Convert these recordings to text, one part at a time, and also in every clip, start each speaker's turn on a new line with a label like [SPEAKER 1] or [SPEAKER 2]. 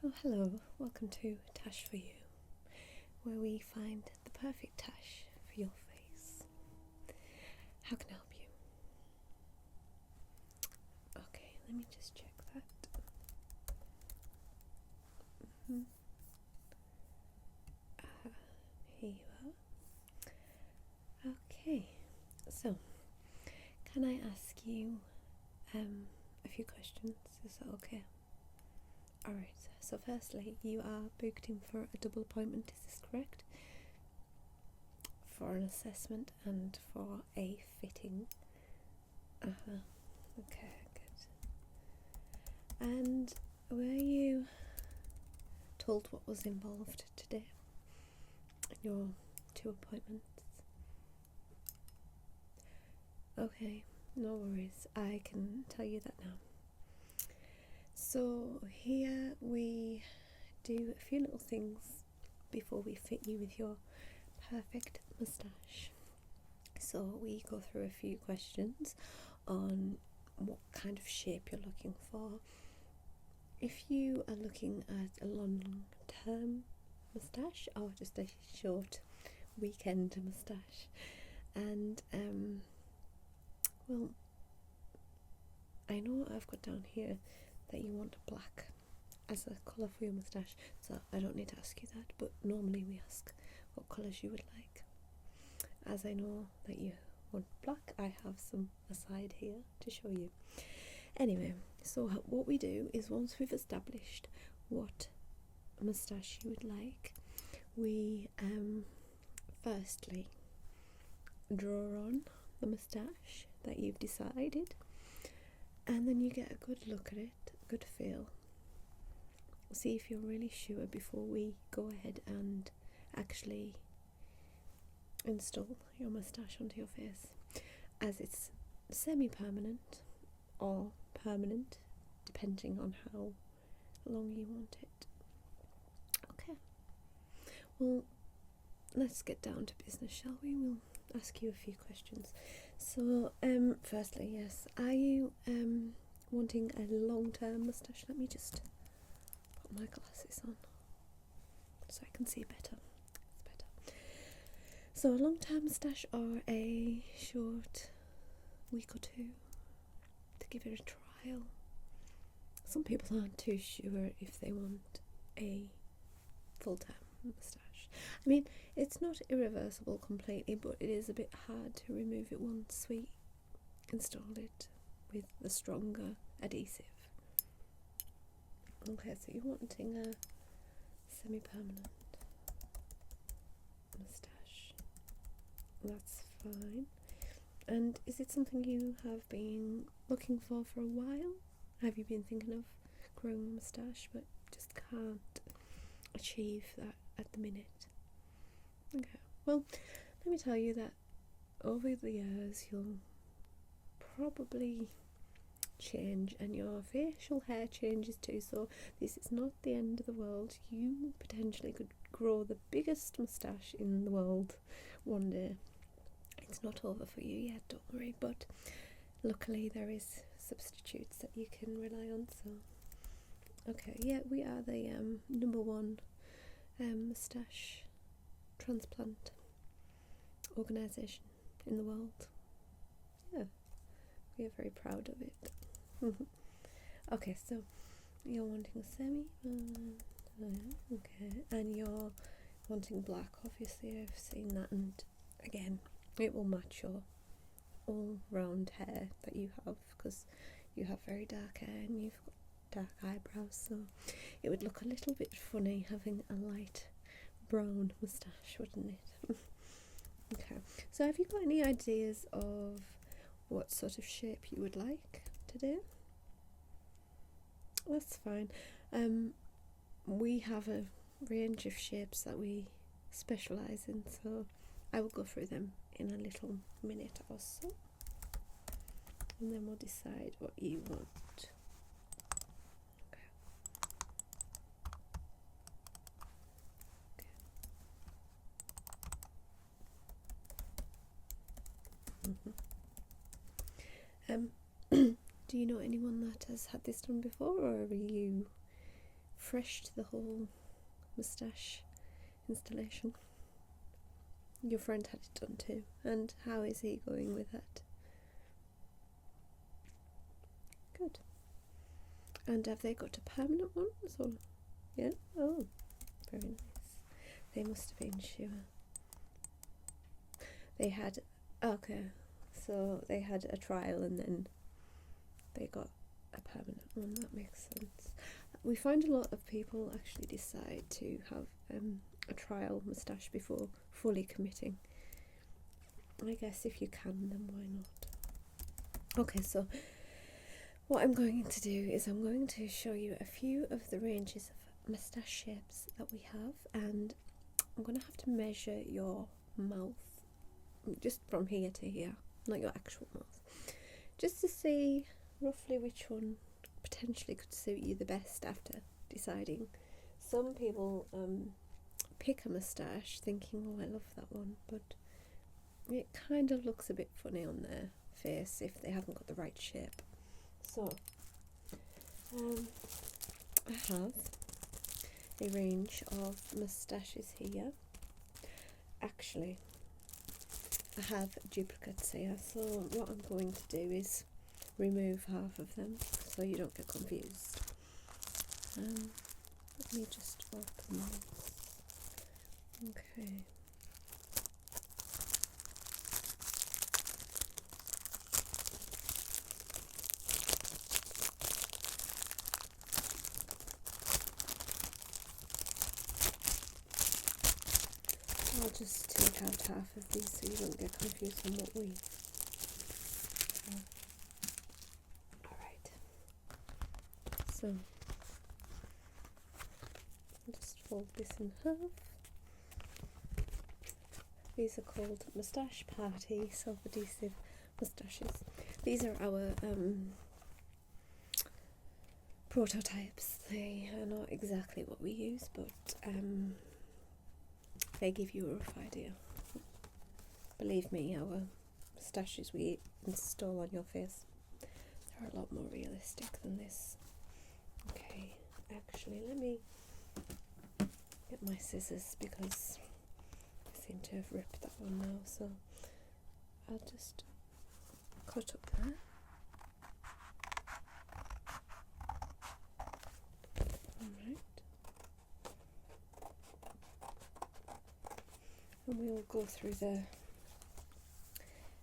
[SPEAKER 1] Oh, hello, welcome to Tash for You, where we find the perfect Tash for your face. How can I help you? Okay, let me just check that. Here you are. Okay, so can I ask you a few questions? Is that okay? Alright, so firstly, you are booked in for a double appointment, is this correct? For an assessment and for a fitting. Okay, good. And were you told what was involved today in your 2 appointments? Okay, no worries, I can tell you that now. So here we do a few little things before we fit you with your perfect moustache. So we go through a few questions on what kind of shape you're looking for. If you are looking at a long-term moustache or just a short weekend moustache, and well, I know I've got down here that you want black as a colour for your moustache, so I don't need to ask you that, but normally we ask what colours you would like. As I know that you want black, I have some aside here to show you. Anyway, so what we do is once we've established what moustache you would like, we firstly draw on the moustache that you've decided, and then you get a good look at it, a good feel. See if you're really sure before we go ahead and actually install your moustache onto your face, as it's semi-permanent or permanent depending on how long you want it. Okay, well, let's get down to business, shall we? We'll ask you a few questions. So firstly, yes, are you wanting a long-term moustache? Let me just put my glasses on so I can see better. It's better. So a long-term moustache or a short week or 2 to give it a trial? Some people aren't too sure if they want a full-time moustache. I mean, it's not irreversible completely, but it is a bit hard to remove it once we install it with the stronger adhesive. Okay, so you're wanting a semi-permanent moustache. That's fine. And is it something you have been looking for a while? Have you been thinking of growing a moustache but just can't achieve that at the minute? Okay, well, let me tell you that over the years you'll probably change and your facial hair changes too, so this is not the end of the world. You potentially could grow the biggest moustache in the world one day. It's not over for you yet, don't worry, but luckily there is substitutes that you can rely on. So okay, yeah, we are the #1 moustache transplant organisation in the world. Yeah, we are very proud of it. Okay, so you're wanting a semi, okay, and you're wanting black. Obviously I've seen that, and again it will match your all round hair that you have, because you have very dark hair and you've got dark eyebrows, so it would look a little bit funny having a light brown moustache, wouldn't it? Okay, so have you got any ideas of what sort of shape you would like to do? That's fine. We have a range of shapes that we specialise in, so I will go through them in a little minute or so, and then we'll decide what you want. Okay. Do you know anyone that has had this done before, or are you fresh to the whole moustache installation. Your friend had it done too, and how is he going with that? Good. And have they got a permanent one? So, yeah. Oh, very nice. They must have been sure. They had, okay, so they had a trial and then they got a permanent one. That makes sense. We find a lot of people actually decide to have a trial moustache before fully committing. I guess if you can, then why not? Okay, so what I'm going to do is I'm going to show you a few of the ranges of moustache shapes that we have, and I'm going to have to measure your mouth just from here to here, not your actual mouth, just to see roughly which one potentially could suit you the best after deciding. Some people pick a moustache thinking, oh, I love that one, but it kind of looks a bit funny on their face if they haven't got the right shape. So I have a range of moustaches here. Actually, I have duplicates here, so what I'm going to do is remove half of them so you don't get confused. Let me just open this. Okay. I'll just take out half of these so you don't get confused on what we have. Alright. So, I'll just fold this in half. These are called Moustache Party self-adhesive moustaches. These are our prototypes. They are not exactly what we use, but they give you a rough idea. Believe me, our moustaches we install on your face, they're a lot more realistic than this. Okay, actually let me get my scissors because I seem to have ripped that one now, so I'll just cut up there. Alright. And we'll go through the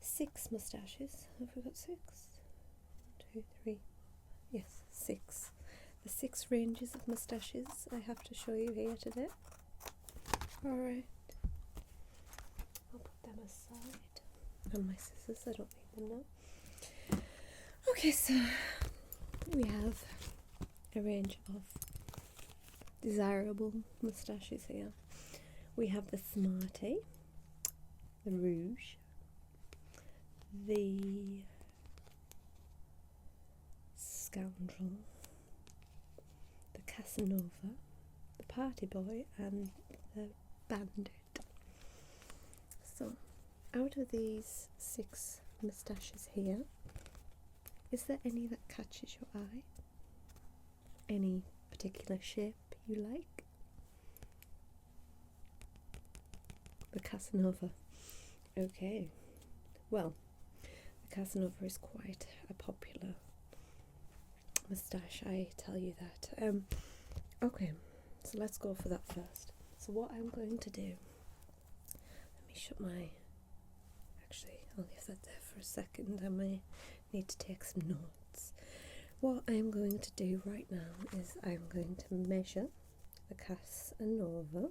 [SPEAKER 1] 6 moustaches. Have we got 6? 1, 2, 3. Yes, 6. The 6 ranges of moustaches I have to show you here today. Alright. I'll put them aside. And my scissors, I don't need them now. Okay, so we have a range of desirable moustaches here. We have the Smarty, the Rouge, the Scoundrel, the Casanova, the Party Boy, and the Bandit. So, out of these 6 moustaches here, is there any that catches your eye? Any particular shape you like? The Casanova. Okay. Well, the Casanova is quite a popular moustache, I tell you that. Okay, so let's go for that first. So what I'm going to do, let me shut my, actually I'll leave that there for a second, I may need to take some notes. What I'm going to do right now is I'm going to measure the Casanova.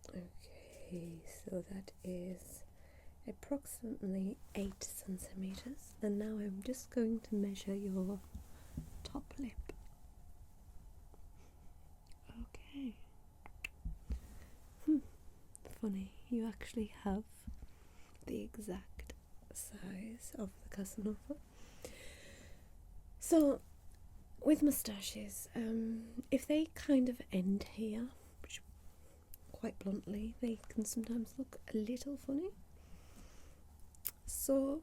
[SPEAKER 1] Okay, so that is approximately 8 centimeters, and now I'm just going to measure your top lip. Okay. Funny, you actually have the exact size of the Casanova. So, with moustaches, if they kind of end here, which quite bluntly, they can sometimes look a little funny. So,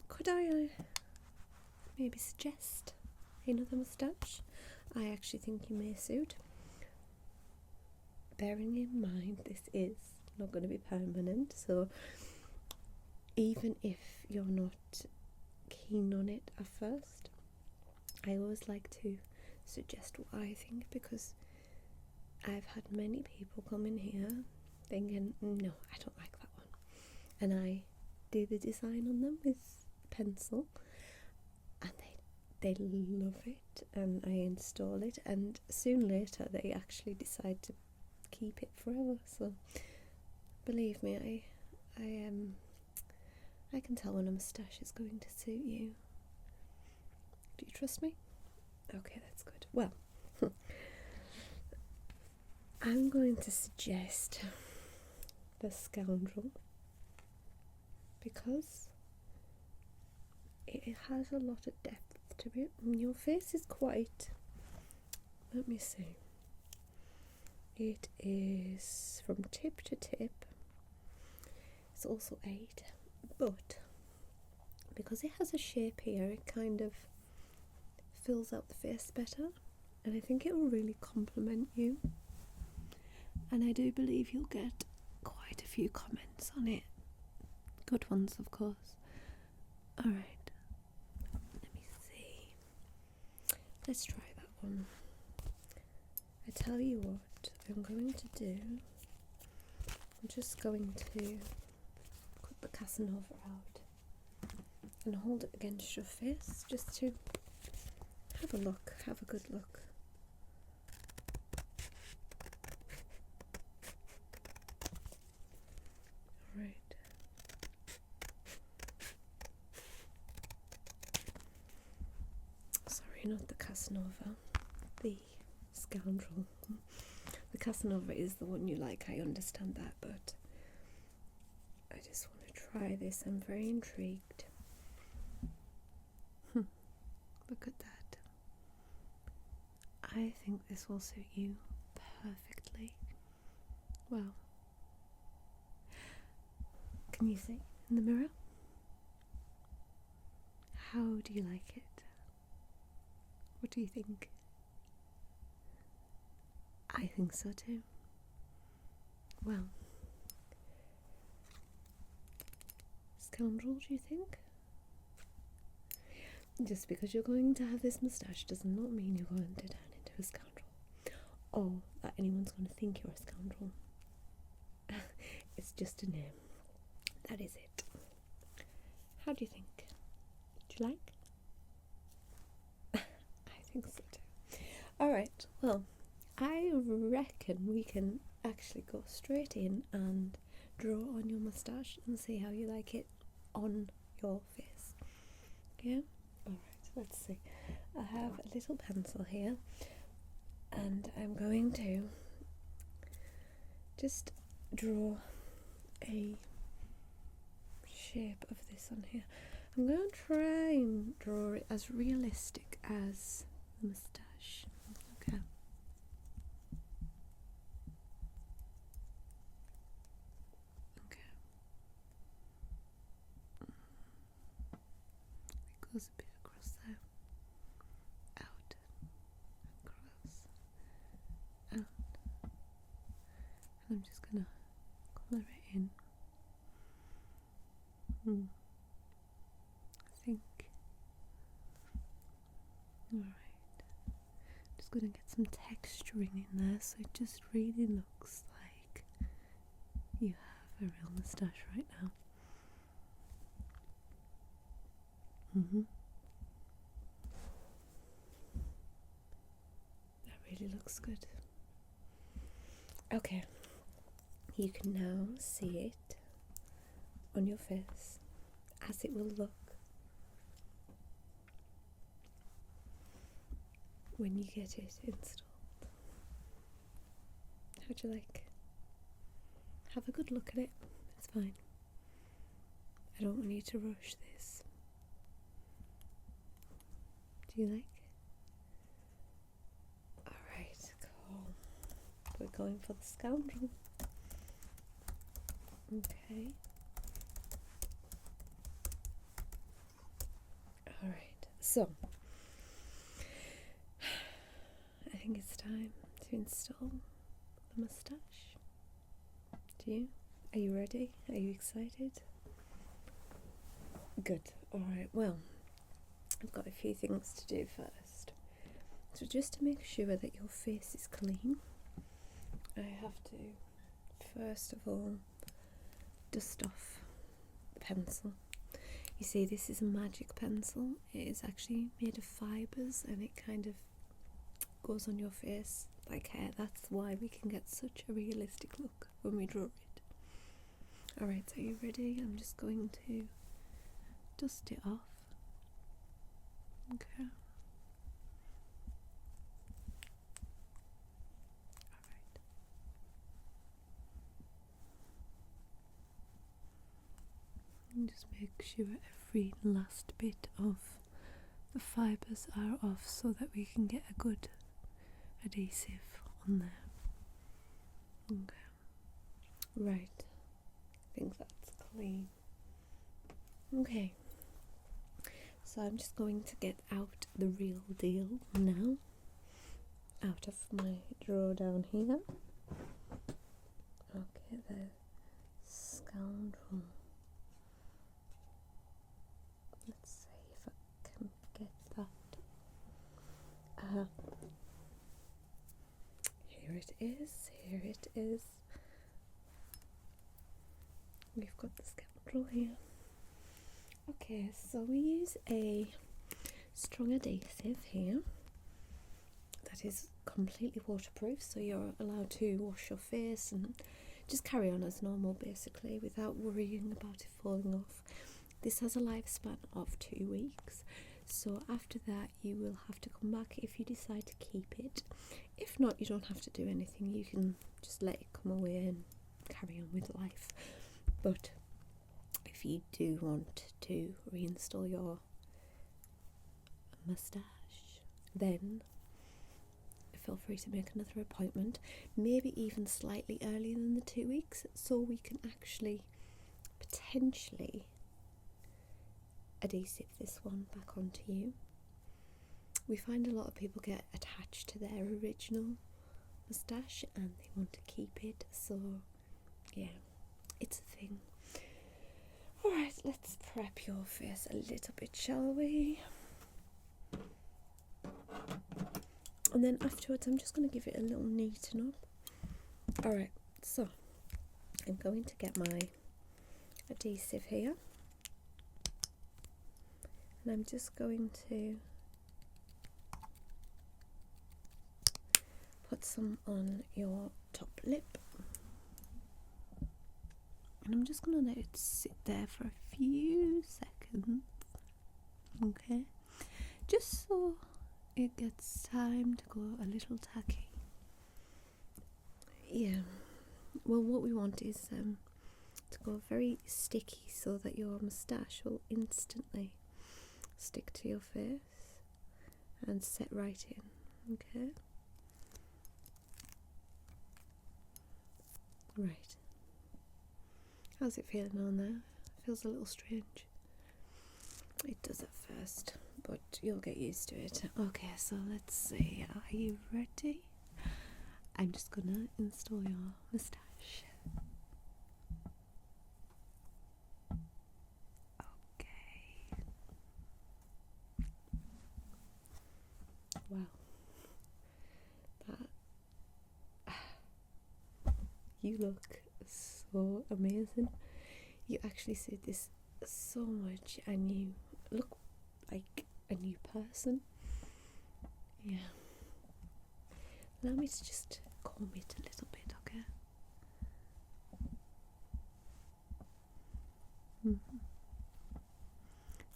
[SPEAKER 1] could I maybe suggest another moustache, I actually think you may suit. Bearing in mind this is not going to be permanent, so even if you're not keen on it at first, I always like to suggest what I think, because I've had many people come in here thinking, no, I don't like that one, and I do the design on them with pencil and they love it, and I install it, and soon later they actually decide to keep it forever. So believe me, I can tell when a moustache is going to suit you. Do you trust me? Okay, that's good. Well, I'm going to suggest the Scoundrel because it has a lot of depth to it. Your face is quite, let me see, it is from tip to tip. It's also 8, but because it has a shape here, it kind of fills out the face better, and I think it will really complement you, and I do believe you'll get quite a few comments on it, good ones of course. Alright, let me see, let's try that one. I tell you what I'm going to do, I'm just going to put the Casanova out and hold it against your face just to have a look, have a good look. Alright. Sorry, not the Casanova, the Scoundrel. The Casanova is the one you like, I understand that, but I just want to try this. I'm very intrigued. Look at that. I think this will suit you perfectly. Well, can you see in the mirror? How do you like it? What do you think? I think so too. Well, Scoundrel, do you think? Just because you're going to have this moustache does not mean you're going to turn into a scoundrel, or that anyone's going to think you're a scoundrel. It's just a name. That is it. How do you think? Do you like? I think so too. Alright, well, I reckon we can actually go straight in and draw on your moustache and see how you like it on your face. Yeah? Alright, let's see. I have a little pencil here and I'm going to just draw a shape of this on here. I'm going to try and draw it as realistic as the moustache. Okay. Okay. It goes a bit across there. Out. Across. Out. And I'm just going to colour it in. I think. Alright. Just going to get some texturing in there so it just really looks like you have a real moustache right now. That really looks good. Okay. You can now see it on your face as it will look when you get it installed. How'd you like? Have a good look at it. It's fine. I don't want you to rush this. Do you like? Alright, cool. We're going for the Scoundrel. Okay. Alright, so think it's time to install the moustache. Do you? Are you ready? Are you excited? Good. Alright, well, I've got a few things to do first. So just to make sure that your face is clean, I have to, first of all, dust off the pencil. You see, this is a magic pencil. It is actually made of fibres and it kind of goes on your face like hair. That's why we can get such a realistic look when we draw it. Alright, so are you ready? I'm just going to dust it off. Okay. Alright. And just make sure every last bit of the fibres are off so that we can get a good adhesive on there. Okay. Right. I think that's clean. Okay. So I'm just going to get out the real deal now. Out of my drawer down here. Okay, the scoundrel. Let's see if I can get that. Here it is. Here it is. We've got the scoundrel here. Okay, so we use a strong adhesive here that is completely waterproof, so you're allowed to wash your face and just carry on as normal basically without worrying about it falling off. This has a lifespan of 2 weeks, so after that you will have to come back if you decide to keep it. If not, you don't have to do anything. You can just let it come away and carry on with life. But if you do want to reinstall your moustache, then feel free to make another appointment, maybe even slightly earlier than the 2 weeks, so we can actually potentially adhesive this one back onto you. We find a lot of people get attached to their original moustache and they want to keep it, so yeah, it's a thing. Alright, let's prep your face a little bit, shall we? And then afterwards I'm just going to give it a little neaten up. Alright, so I'm going to get my adhesive here. And I'm just going to put some on your top lip. And I'm just going to let it sit there for a few seconds. Okay? Just so it gets time to go a little tacky. Yeah. Well, what we want is to go very sticky so that your moustache will instantly stick to your face and set right in. Okay? Right. How's it feeling on there? Feels a little strange. It does at first, but you'll get used to it. Okay, so let's see. Are you ready? I'm just gonna install your moustache. Okay. Wow. You look so amazing. You actually suit this so much and you look like a new person. Yeah. Allow me to just comb it a little bit, okay?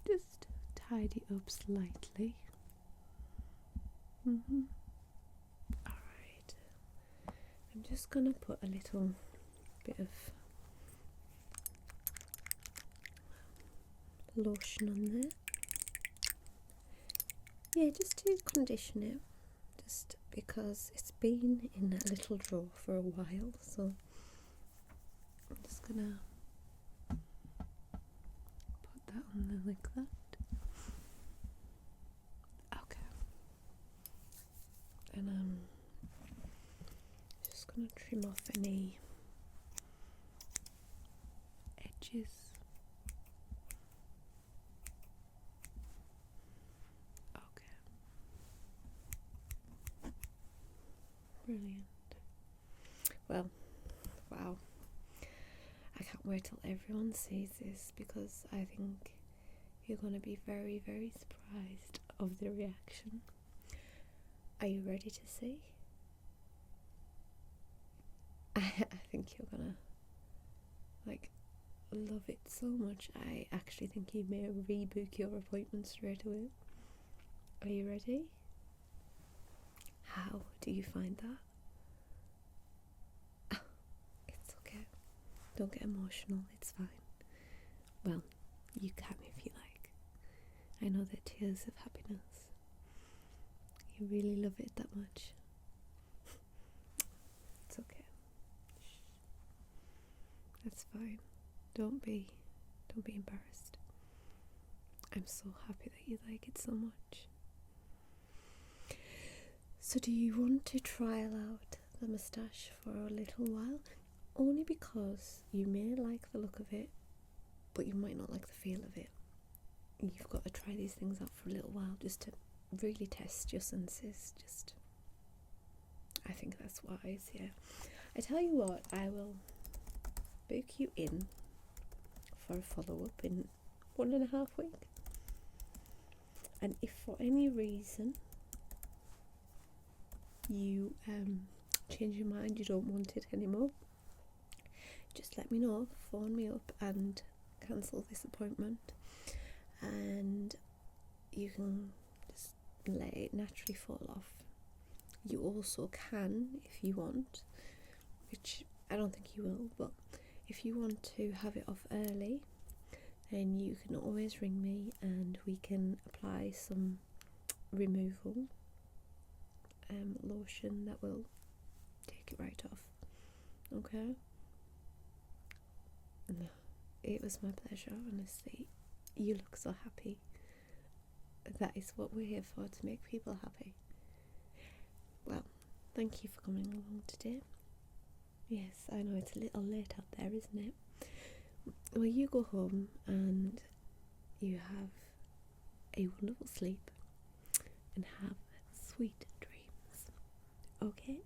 [SPEAKER 1] Just tidy up slightly. Alright. I'm just gonna put a little bit of lotion on there. Yeah, just to condition it, just because it's been in a little drawer for a while, so I'm just gonna put that on there like that. Okay. And going to trim off any edges. Okay. Brilliant. Well, wow. I can't wait till everyone sees this, because I think you're going to be very, very surprised of the reaction. Are you ready to see? I think you're gonna love it so much. I actually think you may rebook your appointment straight away. Are you ready? How do you find that? It's okay. Don't get emotional. It's fine. Well, you can if you like. I know they're tears of happiness. You really love it that much. It's okay. Shh. That's fine. Don't be embarrassed. I'm so happy that you like it so much. So do you want to trial out the moustache for a little while? Only because you may like the look of it, but you might not like the feel of it. You've got to try these things out for a little while just to really test your senses. I think that's wise, yeah. I tell you what, I will book you in for a follow-up in 1.5 weeks. And if for any reason you change your mind, you don't want it anymore, just let me know, phone me up and cancel this appointment, and you can just let it naturally fall off. You also can, if you want, which I don't think you will, but if you want to have it off early, then you can always ring me and we can apply some removal lotion that will take it right off. Okay? No, it was my pleasure, honestly. You look so happy. That is what we're here for, to make people happy. Well, thank you for coming along today. Yes, I know it's a little late out there, isn't it? Well, you go home and you have a wonderful sleep and have sweet dreams. Okay?